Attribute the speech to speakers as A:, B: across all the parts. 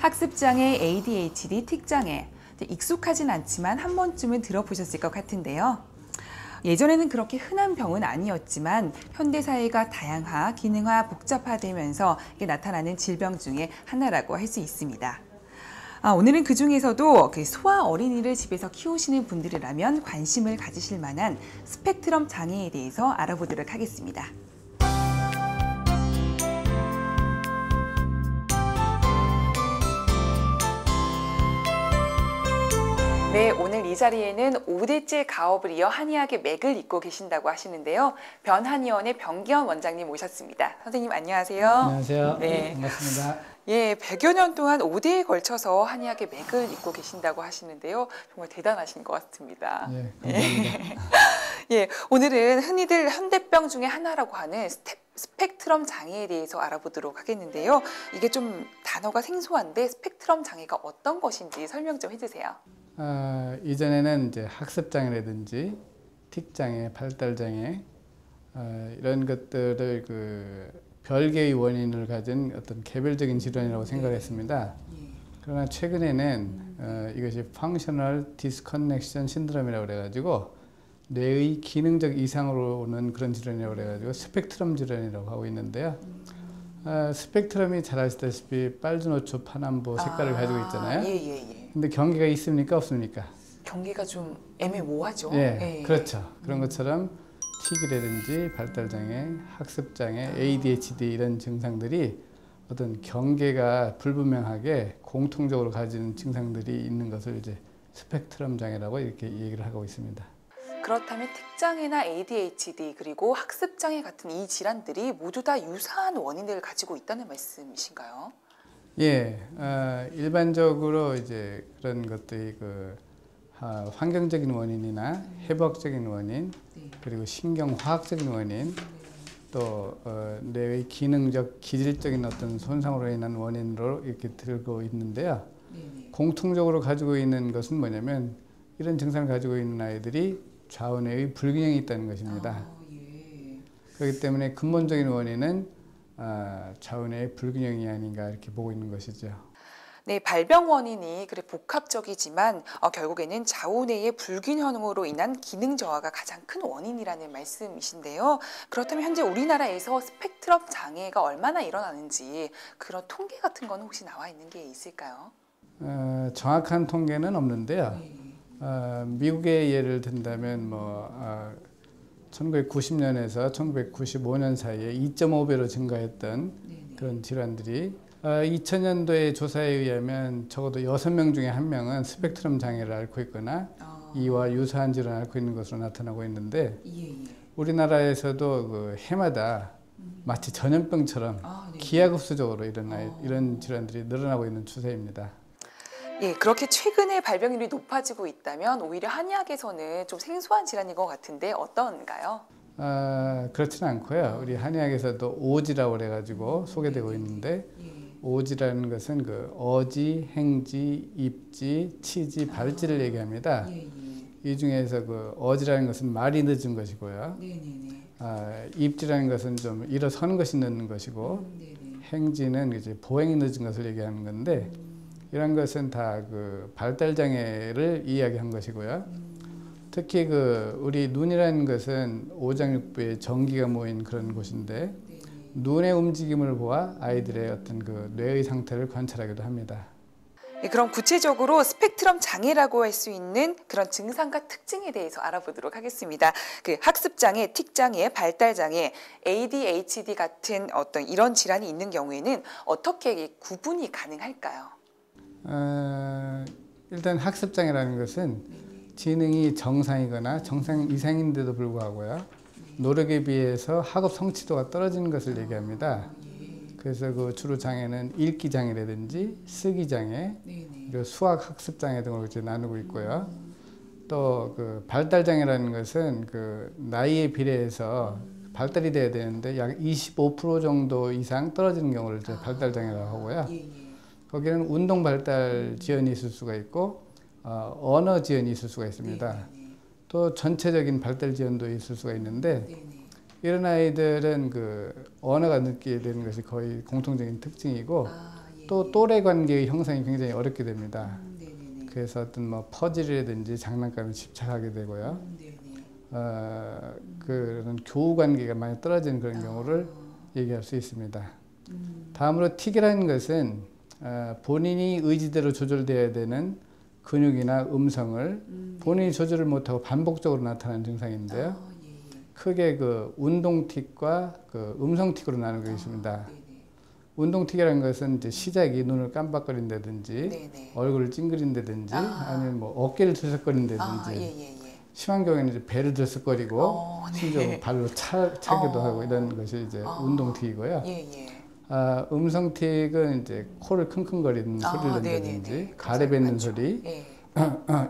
A: 학습장애, ADHD, 특장애. 익숙하진 않지만 한 번쯤은 들어보셨을 것 같은데요. 예전에는 그렇게 흔한 병은 아니었지만 현대사회가 다양화, 기능화, 복잡화되면서 나타나는 질병 중에 하나라고 할 수 있습니다. 오늘은 그 중에서도 소아 어린이를 집에서 키우시는 분들이라면 관심을 가지실 만한 스펙트럼 장애에 대해서 알아보도록 하겠습니다. 네, 오늘 이 자리에는 5대째 가업을 이어 한의학의 맥을 잇고 계신다고 하시는데요. 변한의원의 변기현 원장님 모셨습니다. 선생님 안녕하세요.
B: 안녕하세요.
A: 네.
B: 반갑습니다.
A: 예, 100여 년 동안 5대에 걸쳐서 한의학의 맥을 잇고 계신다고 하시는데요. 정말 대단하신 것 같습니다.
B: 예, 감사합니다.
A: 예, 오늘은 흔히들 현대병 중에 하나라고 하는 스펙트럼 장애에 대해서 알아보도록 하겠는데요. 이게 좀 단어가 생소한데 스펙트럼 장애가 어떤 것인지 설명 좀 해주세요.
B: 이전에는 이제 학습장애라든지 틱장애, 발달장애 이런 것들을 별개의 원인을 가진 어떤 개별적인 질환이라고 생각했습니다. 그러나 최근에는 이것이 Functional Disconnection Syndrome이라고 그래가지고 뇌의 기능적 이상으로 오는 그런 질환이라고 그래가지고 스펙트럼 질환이라고 하고 있는데요. 스펙트럼이 잘 아시다시피 빨주노초, 파남보 색깔을 가지고 있잖아요. 근데 경계가 있습니까? 없습니까?
A: 경계가 좀 애매모호하죠.
B: 예, 그렇죠. 그런 것처럼 틱이라든지 발달장애, 학습장애, ADHD 이런 증상들이 어떤 경계가 불분명하게 공통적으로 가지는 증상들이 있는 것을 이제 스펙트럼 장애라고 이렇게 얘기를 하고 있습니다.
A: 그렇다면 특장애나 ADHD 그리고 학습장애 같은 이 질환들이 모두 다 유사한 원인을 가지고 있다는 말씀이신가요?
B: 예, 일반적으로 이제 그런 것들이 환경적인 원인이나 해부학적인 원인, 그리고 신경화학적인 원인, 또 뇌의 기능적, 기질적인 어떤 손상으로 인한 원인으로 이렇게 들고 있는데요. 공통적으로 가지고 있는 것은 뭐냐면 이런 증상을 가지고 있는 아이들이 좌우뇌의 불균형이 있다는 것입니다. 그렇기 때문에 근본적인 원인은 좌우뇌의 불균형이 아닌가 이렇게 보고 있는 것이죠.
A: 네, 발병 원인이 그래 복합적이지만 결국에는 좌우뇌의 불균형으로 인한 기능 저하가 가장 큰 원인이라는 말씀이신데요. 그렇다면 현재 우리나라에서 스펙트럼 장애가 얼마나 일어나는지 그런 통계 같은 건 혹시 나와 있는 게 있을까요?
B: 정확한 통계는 없는데요. 미국의 예를 든다면 1990년에서 1995년 사이에 2.5배로 증가했던 그런 질환들이 2000년도의 조사에 의하면 적어도 6명 중에 1명은 스펙트럼 장애를 앓고 있거나 이와 유사한 질환을 앓고 있는 것으로 나타나고 있는데 우리나라에서도 해마다 마치 전염병처럼 기하급수적으로 이런 질환들이 늘어나고 있는 추세입니다.
A: 예, 그렇게 최근에 발병률이 높아지고 있다면 오히려 한의학에서는 좀 생소한 질환인 것 같은데 어떤가요?
B: 그렇지는 않고요. 우리 한의학에서도 오지라고 그래가지고 소개되고 있는데 오지라는 것은 어지, 행지, 입지, 치지, 발지를 얘기합니다. 이 중에서 어지라는 것은 말이 늦은 것이고요. 입지라는 것은 좀 일어서는 것이 늦는 것이고 행지는 이제 보행이 늦은 것을 얘기하는 건데 이런 것은 다 발달장애를 이야기한 것이고요. 특히 우리 눈이라는 것은 오장육부에 전기가 모인 그런 곳인데 눈의 움직임을 보아 아이들의 어떤 뇌의 상태를 관찰하기도 합니다.
A: 네, 그럼 구체적으로 스펙트럼 장애라고 할 수 있는 그런 증상과 특징에 대해서 알아보도록 하겠습니다. 학습장애, 틱장애, 발달장애, ADHD 같은 어떤 이런 질환이 있는 경우에는 어떻게 구분이 가능할까요?
B: 일단 학습장애라는 것은 지능이 정상이거나 정상 이상인데도 불구하고요. 노력에 비해서 학업 성취도가 떨어지는 것을 얘기합니다. 그래서 주로 장애는 읽기장애라든지 쓰기장애, 그리고 수학 학습장애 등으로 이제 나누고 있고요. 또 발달장애라는 것은 나이에 비례해서 발달이 돼야 되는데 약 25% 정도 이상 떨어지는 경우를 이제 발달장애라고 하고요. 거기는 운동 발달 지연이 있을 수가 있고 언어 지연이 있을 수가 있습니다. 또 전체적인 발달 지연도 있을 수가 있는데 이런 아이들은 언어가 늦게 되는 것이 거의 공통적인 특징이고 또 또래 관계의 형성이 굉장히 어렵게 됩니다.
A: 네네네.
B: 그래서 어떤 뭐 퍼즐이라든지 장난감에 집착하게 되고요.
A: 네네.
B: 그런 교우 관계가 많이 떨어지는 그런 경우를 얘기할 수 있습니다. 다음으로 틱이라는 것은 본인이 의지대로 조절되어야 되는 근육이나 음성을 본인이 조절을 못하고 반복적으로 나타나는 증상인데요.
A: 예, 예.
B: 크게 그 운동 틱과 그 음성 틱으로 나누고 있습니다.
A: 네네.
B: 운동 틱이라는 것은 이제 시작이 눈을 깜빡거린다든지
A: 네네.
B: 얼굴을 찡그린다든지 아니면 뭐 어깨를 들썩거린다든지
A: 예예예.
B: 심한 경우에는 이제 배를 들썩거리고
A: 네.
B: 심지어 발로 차기도 하고 이런 것이 이제 운동 틱이고요.
A: 예예.
B: 음성 틱은 이제 코를 킁킁거리는 소리를 낸다든지
A: 네네네.
B: 가래 뱉는
A: 맞죠.
B: 소리
A: 예.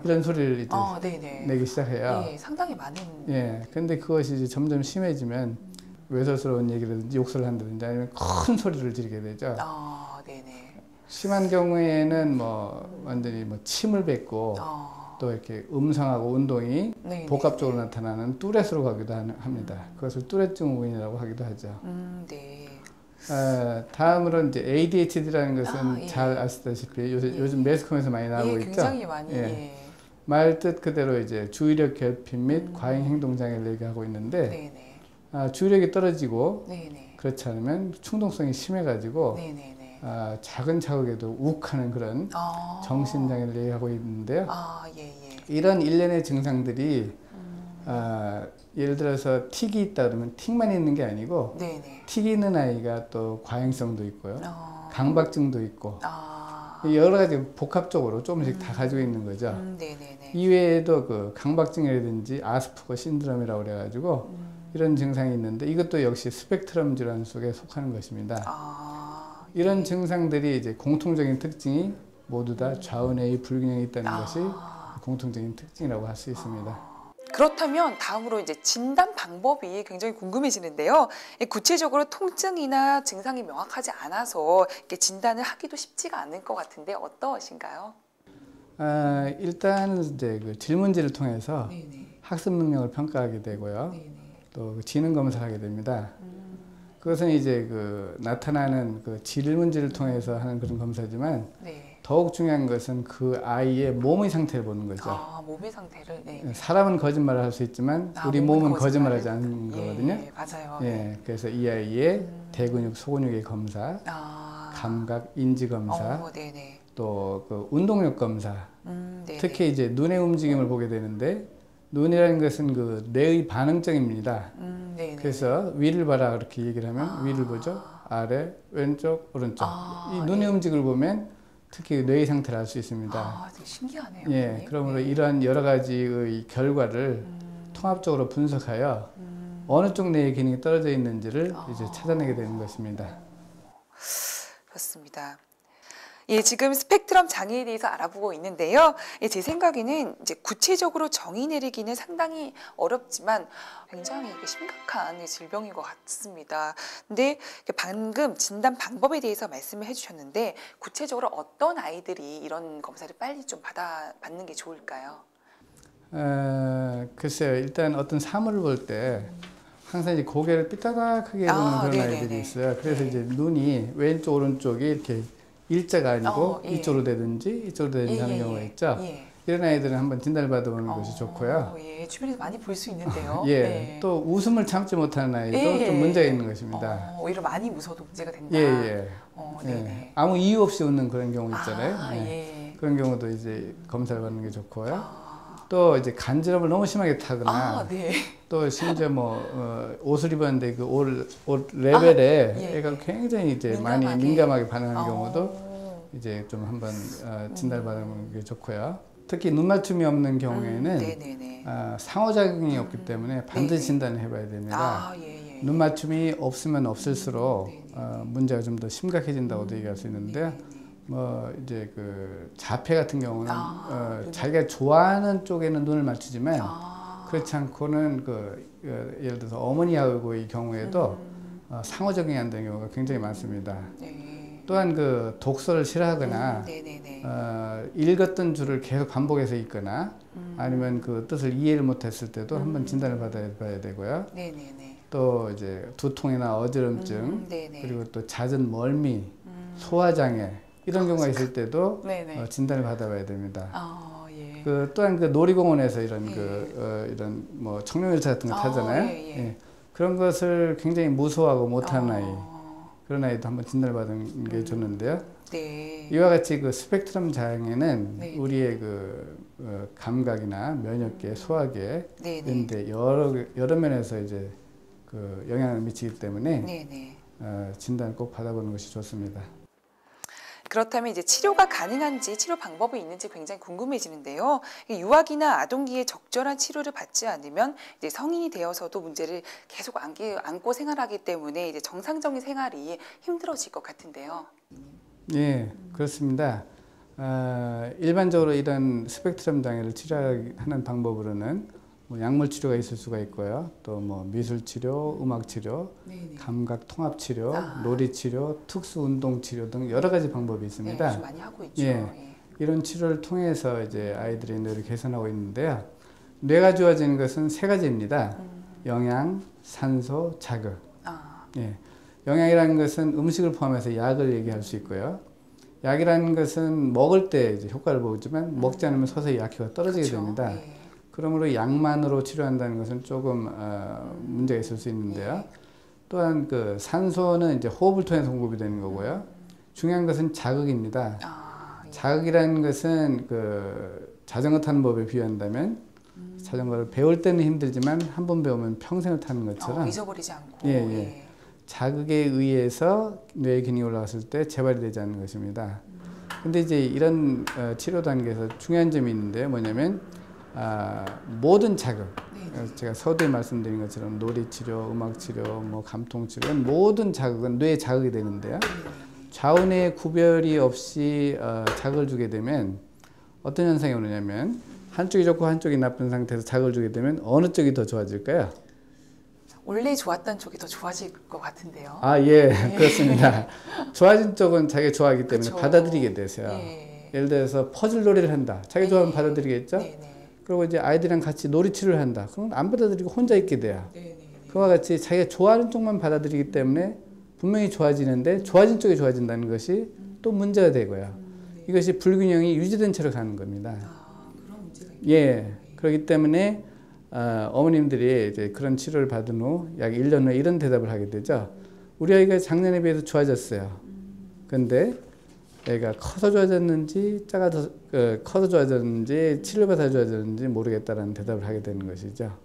B: 이런 소리를 이제
A: 네네.
B: 내기 시작해요.
A: 예, 상당히 많은.
B: 예, 근데 그것이 이제 점점 심해지면 외설스러운 얘기라든지 욕설을 한다든지 아니면 큰 소리를 지르게 되죠.
A: 네네.
B: 심한 경우에는 뭐 완전히 뭐 침을 뱉고 또 이렇게 음성하고 운동이
A: 네네.
B: 복합적으로 나타나는 뚜렛으로 가기도 합니다. 그것을 뚜렛 증후군이라고 하기도 하죠.
A: 네.
B: 다음으로 이제 ADHD라는 것은
A: 예.
B: 잘 아시다시피 요즘 매스컴에서 많이 나오고 있죠.
A: 굉장히 많이.
B: 예. 말 뜻 그대로 이제 주의력 결핍 및 과잉 행동 장애를 얘기하고 있는데
A: 네네.
B: 주의력이 떨어지고
A: 네네.
B: 그렇지 않으면 충동성이 심해가지고
A: 네네네.
B: 작은 자극에도 욱하는 그런 정신장애를 얘기하고 있는데요.
A: 예예.
B: 이런 일련의 증상들이 예를 들어서 틱이 있다 그러면 틱만 있는 게 아니고
A: 네네.
B: 틱이 있는 아이가 또 과잉성도 있고요. 강박증도 있고
A: 아.
B: 여러 가지 복합적으로 조금씩 다 가지고 있는 거죠.
A: 네네네.
B: 이외에도 그 강박증이라든지 아스퍼거 신드롬이라고 그래가지고 이런 증상이 있는데 이것도 역시 스펙트럼 질환 속에 속하는 것입니다. 이런 증상들이 이제 공통적인 특징이 모두 다 좌우뇌의 불균형이 있다는 것이 공통적인 특징이라고 할 수 있습니다.
A: 그렇다면 다음으로 이제 진단 방법이 굉장히 궁금해지는데요. 구체적으로 통증이나 증상이 명확하지 않아서 이렇게 진단을 하기도 쉽지가 않을 것 같은데 어떠신가요?
B: 일단 이제 그 질문지를 통해서
A: 네네.
B: 학습 능력을 평가하게 되고요.
A: 네네.
B: 또 지능 검사를 하게 됩니다. 그것은 이제 그 나타나는 그 질문지를 통해서 하는 그런 검사지만
A: 네.
B: 더욱 중요한 것은 그 아이의 몸의 상태를 보는 거죠.
A: 몸의 상태를. 네.
B: 사람은 거짓말을 할 수 있지만 우리 몸은 거짓말하지 않는
A: 예,
B: 거거든요.
A: 맞아요.
B: 예, 그래서 이 아이의 대근육, 소근육의 검사, 감각, 인지 검사,
A: 네네.
B: 또 그 운동력 검사.
A: 네네.
B: 특히 이제 눈의 움직임을 보게 되는데 눈이라는 것은 그 뇌의 반응적입니다.
A: 네네.
B: 그래서 위를 봐라 그렇게 얘기를 하면 위를 보죠. 아래, 왼쪽, 오른쪽. 이 눈의 움직임을 보면 특히 뇌의 상태를 알 수 있습니다.
A: 되게 신기하네요.
B: 예, 그러므로 이러한 여러 가지의 결과를 통합적으로 분석하여 어느 쪽 뇌의 기능이 떨어져 있는지를 이제 찾아내게 되는 것입니다.
A: 그렇습니다. 예, 지금 스펙트럼 장애에 대해서 알아보고 있는데요. 제 생각에는 이제 구체적으로 정의 내리기는 상당히 어렵지만 굉장히 심각한 질병인 것 같습니다. 근데 방금 진단 방법에 대해서 말씀을 해주셨는데 구체적으로 어떤 아이들이 이런 검사를 빨리 좀 받는 게 좋을까요?
B: 글쎄요. 일단 어떤 사물을 볼 때 항상 이제 고개를 삐딱하게 보는 그런 아이들이 있어요. 그래서 이제 눈이 왼쪽 오른쪽이 이렇게 일자가 아니고 이쪽으로 되든지 이쪽으로 되든지 하는 경우가 있죠. 이런 아이들은 한번 진단을 받아보는 것이 좋고요.
A: 주변에서 많이 볼 수 있는데요.
B: 또 웃음을 참지 못하는 아이도 좀 문제가 있는 것입니다.
A: 오히려 많이 웃어도 문제가 된다.
B: 아무 이유 없이 웃는 그런 경우 있잖아요. 그런 경우도 이제 검사를 받는 게 좋고요. 또 이제 간지럼을 너무 심하게 타거나 또 심지어 뭐 옷을 입었는데 그 옷 레벨에 애가 굉장히 이제 많이 민감하게 반응하는 경우도 이제 좀 한번 진단을 받아보는 게 좋고요. 특히 눈 맞춤이 없는 경우에는 상호작용이 없기 때문에 반드시 진단을 해봐야 됩니다. 눈 맞춤이 없으면 없을수록 문제가 좀 더 심각해진다고도 얘기할 수 있는데요. 뭐 이제 그 자폐 같은 경우는 자기가 좋아하는 쪽에는 눈을 맞추지만 그렇지 않고는 예를 들어서 어머니하고의 경우에도 상호작용이 안 되는 경우가 굉장히 많습니다. 또한 그 독서를 싫어하거나 읽었던 줄을 계속 반복해서 읽거나 아니면 그 뜻을 이해를 못했을 때도 한번 진단을 받아봐야 되고요. 또 이제 두통이나 어지럼증 그리고 또 잦은 멀미, 소화장애 이런 경우가 있을 때도
A: 네네.
B: 진단을 받아봐야 됩니다.
A: 예.
B: 또한 그 놀이공원에서 이런
A: 예.
B: 이런 뭐 청룡열차 같은 거 타잖아요.
A: 예.
B: 그런 것을 굉장히 무서워하고 못하는 아이,
A: 어,
B: 그런 아이도 한번 진단을 받은 게 좋는데요.
A: 네.
B: 이와 같이 그 스펙트럼 장애는
A: 네.
B: 우리의 그 감각이나 면역계, 소화계
A: 네네.
B: 이런데 여러 면에서 이제 그 영향을 미치기 때문에
A: 네네.
B: 진단을 꼭 받아보는 것이 좋습니다.
A: 그렇다면 이제 치료가 가능한지 치료 방법이 있는지 굉장히 궁금해지는데요. 유아기나 아동기에 적절한 치료를 받지 않으면 이제 성인이 되어서도 문제를 계속 안고 생활하기 때문에 이제 정상적인 생활이 힘들어질 것 같은데요.
B: 예, 그렇습니다. 일반적으로 이런 스펙트럼 장애를 치료하는 방법으로는 뭐 약물 치료가 있을 수가 있고요. 또 뭐 미술 치료, 음악 치료, 감각 통합 치료, 놀이 치료, 특수 운동 치료 등 여러 가지 방법이 있습니다.
A: 네, 많이 하고 있죠.
B: 예, 이런 치료를 통해서 이제 아이들의 뇌를 개선하고 있는데요. 뇌가 좋아지는 것은 세 가지입니다. 영양, 산소, 자극. 예, 영양이라는 것은 음식을 포함해서 약을 얘기할 수 있고요. 약이라는 것은 먹을 때 이제 효과를 보지만 먹지 않으면 서서히 약효가 떨어지게
A: 그렇죠.
B: 됩니다.
A: 예.
B: 그러므로 약만으로 치료한다는 것은 조금 문제가 있을 수 있는데요. 또한 그 산소는 이제 호흡을 통해서 공급이 되는 거고요. 중요한 것은 자극입니다.
A: 예.
B: 자극이라는 것은 그 자전거 타는 법에 비유한다면 자전거를 배울 때는 힘들지만 한 번 배우면 평생을 타는 것처럼
A: 잊어버리지 않고.
B: 예. 자극에 의해서 뇌의 기능이 올라갔을 때 재발이 되지 않는 것입니다. 근데 이제 이런 치료 단계에서 중요한 점이 있는데요. 뭐냐면 모든 자극, 제가 서두에 말씀드린 것처럼 놀이치료, 음악치료, 뭐 감통치료, 모든 자극은 뇌에 자극이 되는데요. 좌우뇌 구별이 없이 자극을 주게 되면 어떤 현상이 오느냐면 한쪽이 좋고 한쪽이 나쁜 상태에서 자극을 주게 되면 어느 쪽이 더 좋아질까요?
A: 원래 좋았던 쪽이 더 좋아질 것 같은데요.
B: 예, 그렇습니다. 좋아진 쪽은 자기가 좋아하기 때문에
A: 그쵸.
B: 받아들이게 되세요. 예를 들어서 퍼즐 놀이를 한다. 자기 좋아하면 받아들이겠죠? 그리고 이제 아이들이랑 같이 놀이치료를 한다. 그럼 안 받아들이고 혼자 있게 돼요. 그와 같이 자기가 좋아하는 쪽만 받아들이기 때문에 분명히 좋아지는데 좋아진 쪽이 좋아진다는 것이 또 문제가 되고요. 이것이 불균형이 유지된 채로 가는 겁니다.
A: 그런 문제가
B: 예, 그렇기 때문에 어머님들이 이제 그런 치료를 받은 후 약 1년 후에 이런 대답을 하게 되죠. 우리 아이가 작년에 비해서 좋아졌어요. 근데 애가 커서 좋아졌는지 커서 좋아졌는지 치료받아 좋아졌는지 모르겠다라는 대답을 하게 되는 것이죠.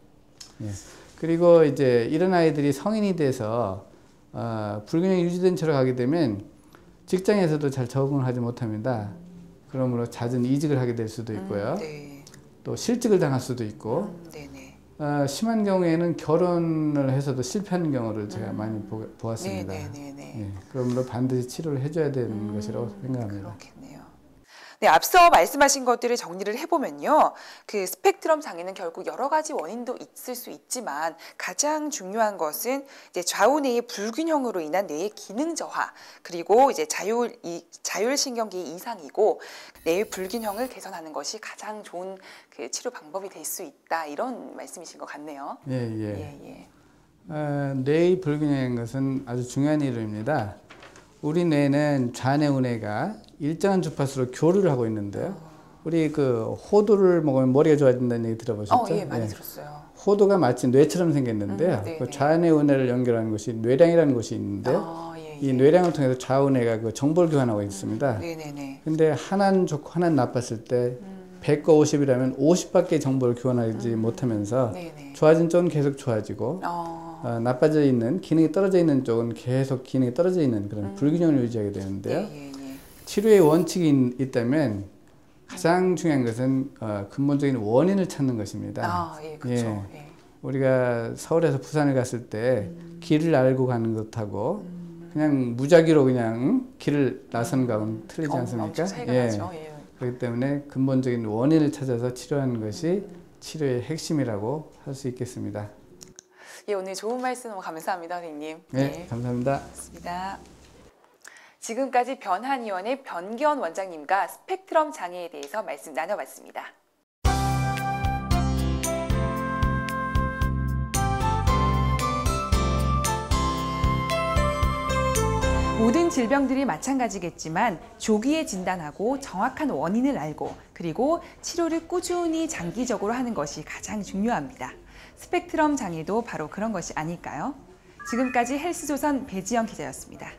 B: 예. 그리고 이제 이런 아이들이 성인이 돼서 불균형이 유지된 채로 가게 되면 직장에서도 잘 적응을 하지 못합니다. 그러므로 잦은 이직을 하게 될 수도 있고요. 또 실직을 당할 수도 있고 심한 경우에는 결혼을 해서도 실패하는 경우를 제가 많이 보았습니다. 예, 그러므로 반드시 치료를 해줘야 되는 것이라고 생각합니다.
A: 그렇겠네요. 네, 앞서 말씀하신 것들을 정리를 해보면요. 그 스펙트럼 장애는 결국 여러 가지 원인도 있을 수 있지만 가장 중요한 것은 이제 좌우뇌의 불균형으로 인한 뇌의 기능 저하, 그리고 이제 자율신경계의 이상이고 뇌의 불균형을 개선하는 것이 가장 좋은 그 치료 방법이 될 수 있다. 이런 말씀이신 것 같네요.
B: 뇌의 불균형인 것은 아주 중요한 이론입니다. 우리 뇌는 좌뇌 우뇌가 일정한 주파수로 교류를 하고 있는데요. 우리 그 호두를 먹으면 머리가 좋아진다는 얘기 들어보셨죠?
A: 예, 많이 들었어요.
B: 호두가 마치 뇌처럼 생겼는데요. 그 좌뇌 우뇌를 연결하는 곳이 뇌량이라는 곳이 있는데 이 뇌량을 통해서 좌우뇌가 그 정보를 교환하고 있습니다. 근데 하나는 좋고 하나는 나빴을 때 100과 50이라면 50밖에 정보를 교환하지 못하면서 좋아진 쪽은 계속 좋아지고 나빠져 있는, 기능이 떨어져 있는 쪽은 계속 기능이 떨어져 있는 그런 불균형을 유지하게 되는데요. 치료의 원칙이 있다면 가장 중요한 것은 근본적인 원인을 찾는 것입니다.
A: 그렇죠.
B: 우리가 서울에서 부산을 갔을 때 길을 알고 가는 것하고 그냥 무작위로 그냥 길을 나선 거하고는 틀리지 않습니까? 그렇기 때문에 근본적인 원인을 찾아서 치료하는 것이 치료의 핵심이라고 할 수 있겠습니다.
A: 오늘 좋은 말씀 너무 감사합니다, 선생님.
B: 네, 감사합니다.
A: 고맙습니다. 지금까지 변한의원의 변기원 원장님과 스펙트럼 장애에 대해서 말씀 나눠봤습니다. 모든 질병들이 마찬가지겠지만 조기에 진단하고 정확한 원인을 알고 그리고 치료를 꾸준히 장기적으로 하는 것이 가장 중요합니다. 스펙트럼 장애도 바로 그런 것이 아닐까요? 지금까지 헬스조선 배지영 기자였습니다.